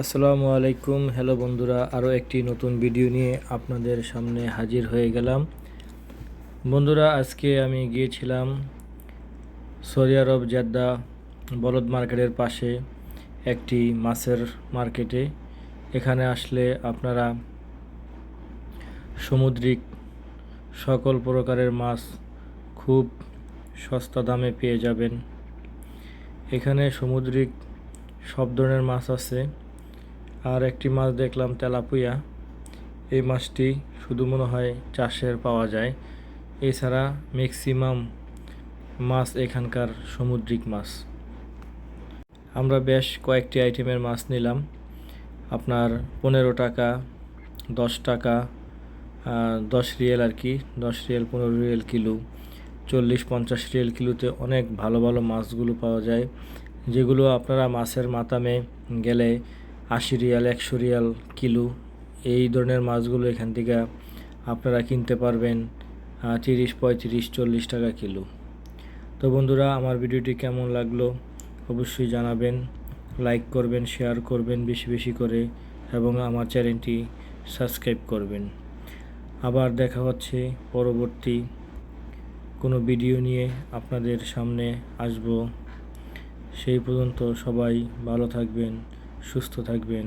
আসসালামু আলাইকুম। হ্যালো বন্ধুরা, আরও একটি নতুন ভিডিও নিয়ে আপনাদের সামনে হাজির হয়ে গেলাম। বন্ধুরা, আজকে আমি গিয়েছিলাম সৌদি আরব জেদ্দা বলদ মার্কেটের পাশে একটি মাছের মার্কেটে। এখানে আসলে আপনারা সামুদ্রিক সকল প্রকারের মাছ খুব সস্তা দামে পেয়ে যাবেন। এখানে সামুদ্রিক সব ধরনের মাছ আছে। আর একটি মাছ দেখলাম তেলাপুয়া। এই মাছটি শুধু মনে হয় চাষের পাওয়া যায়, এছাড়া ম্যাক্সিমাম মাছ এখানকার সামুদ্রিক মাছ। আমরা বেশ কয়েকটি আইটেমের মাছ নিলাম। আপনার 15 টাকা, 10 টাকা, 10 রিয়েল আর কি, 10 রিয়েল 15 রিয়েল কিলো, 40-50 রিয়েল কিলোতে অনেক ভালো ভালো মাছগুলো পাওয়া যায়, যেগুলো আপনারা মাছের মাতামে গেলে 80 রিয়াল 100 রিয়াল কিলো। এই ধরনের মাছগুলো এখান থেকে আপনারা কিনতে পারবেন 30, 35, 40 টাকা কিলো। তো বন্ধুরা, আমার ভিডিওটি কেমন লাগলো অবশ্যই জানাবেন, লাইক করবেন, শেয়ার করবেন বেশি বেশি করে, এবং আমার চ্যানেলটি সাবস্ক্রাইব করবেন। আবার দেখা হচ্ছে পরবর্তী কোনো ভিডিও নিয়ে আপনাদের সামনে আসব। সেই পর্যন্ত সবাই ভালো থাকবেন, সুস্থ থাকবেন।